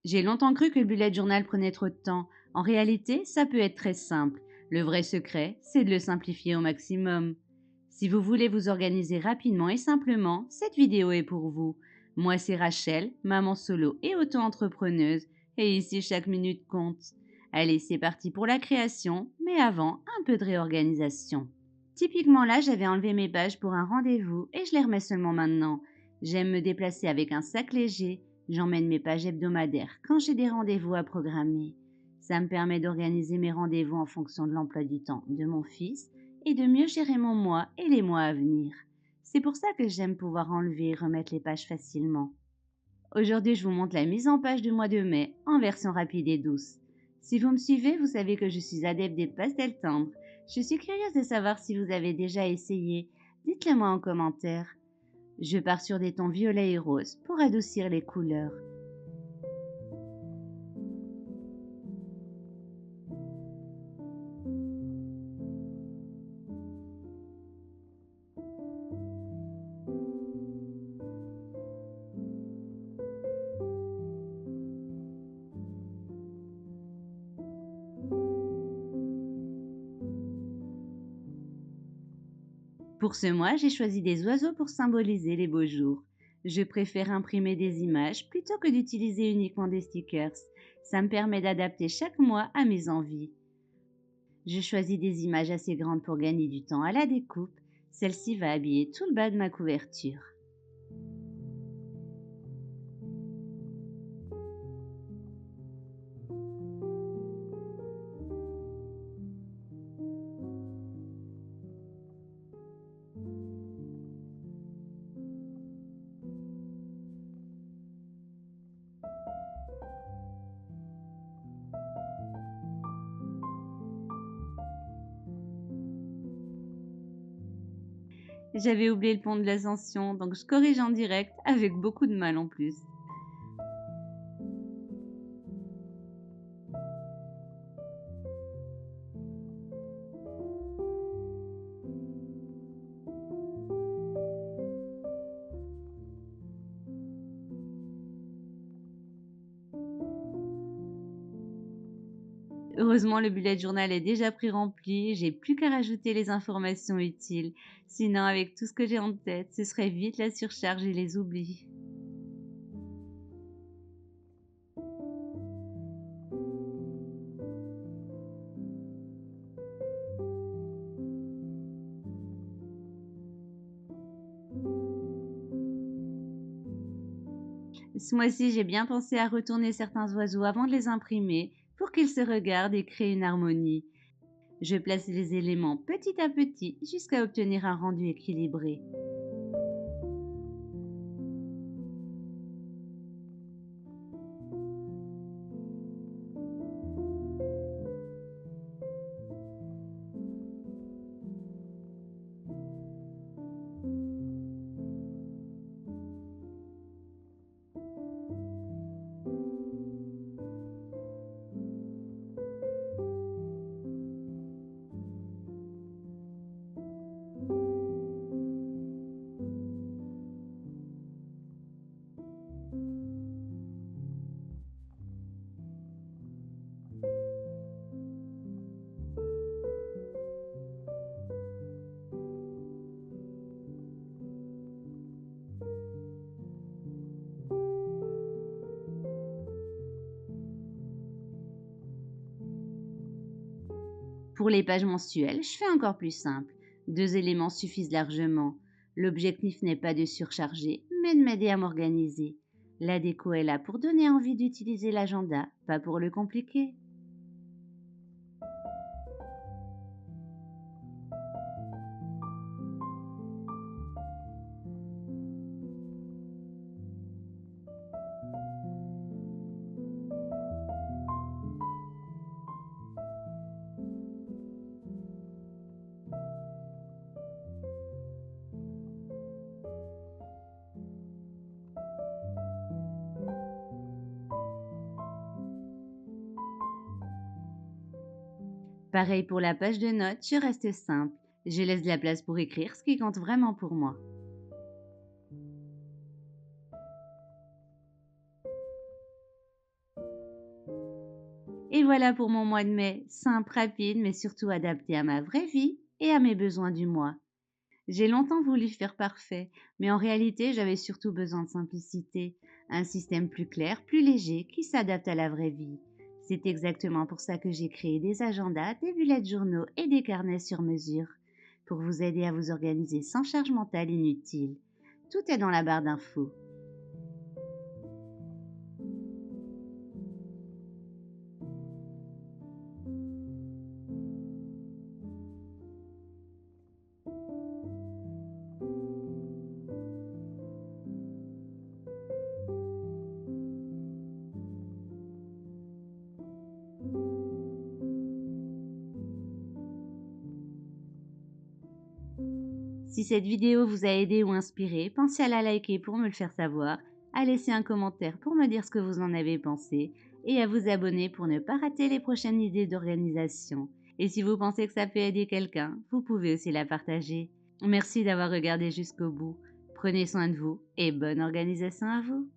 J'ai longtemps cru que le bullet journal prenait trop de temps. En réalité, ça peut être très simple. Le vrai secret, c'est de le simplifier au maximum. Si vous voulez vous organiser rapidement et simplement, cette vidéo est pour vous. Moi, c'est Rachel, maman solo et auto-entrepreneuse, et ici chaque minute compte. Allez, c'est parti pour la création, mais avant, un peu de réorganisation. Typiquement là, j'avais enlevé mes pages pour un rendez-vous et je les remets seulement maintenant. J'aime me déplacer avec un sac léger. J'emmène mes pages hebdomadaires quand j'ai des rendez-vous à programmer. Ça me permet d'organiser mes rendez-vous en fonction de l'emploi du temps de mon fils et de mieux gérer mon mois et les mois à venir. C'est pour ça que j'aime pouvoir enlever et remettre les pages facilement. Aujourd'hui, je vous montre la mise en page du mois de mai en version rapide et douce. Si vous me suivez, vous savez que je suis adepte des pastels tendres. Je suis curieuse de savoir si vous avez déjà essayé. Dites-le moi en commentaire. Je pars sur des tons violets et roses pour adoucir les couleurs. Pour ce mois, j'ai choisi des oiseaux pour symboliser les beaux jours. Je préfère imprimer des images plutôt que d'utiliser uniquement des stickers. Ça me permet d'adapter chaque mois à mes envies. Je choisis des images assez grandes pour gagner du temps à la découpe. Celle-ci va habiller tout le bas de ma couverture. J'avais oublié le pont de l'Ascension, donc je corrige en direct avec beaucoup de mal en plus. Heureusement, le bullet journal est déjà pré-rempli, j'ai plus qu'à rajouter les informations utiles. Sinon, avec tout ce que j'ai en tête, ce serait vite la surcharge et les oublis. Ce mois-ci, j'ai bien pensé à retourner certains oiseaux avant de les imprimer pour qu'ils se regardent et créent une harmonie. Je place les éléments petit à petit jusqu'à obtenir un rendu équilibré. Pour les pages mensuelles, je fais encore plus simple. Deux éléments suffisent largement. L'objectif n'est pas de surcharger, mais de m'aider à m'organiser. La déco est là pour donner envie d'utiliser l'agenda, pas pour le compliquer. Pareil pour la page de notes, je reste simple. Je laisse de la place pour écrire ce qui compte vraiment pour moi. Et voilà pour mon mois de mai, simple, rapide, mais surtout adapté à ma vraie vie et à mes besoins du mois. J'ai longtemps voulu faire parfait, mais en réalité, j'avais surtout besoin de simplicité, un système plus clair, plus léger, qui s'adapte à la vraie vie. C'est exactement pour ça que j'ai créé des agendas, des bullet journaux et des carnets sur mesure, pour vous aider à vous organiser sans charge mentale inutile. Tout est dans la barre d'infos. Si cette vidéo vous a aidé ou inspiré, pensez à la liker pour me le faire savoir, à laisser un commentaire pour me dire ce que vous en avez pensé et à vous abonner pour ne pas rater les prochaines idées d'organisation. Et si vous pensez que ça peut aider quelqu'un, vous pouvez aussi la partager. Merci d'avoir regardé jusqu'au bout. Prenez soin de vous et bonne organisation à vous.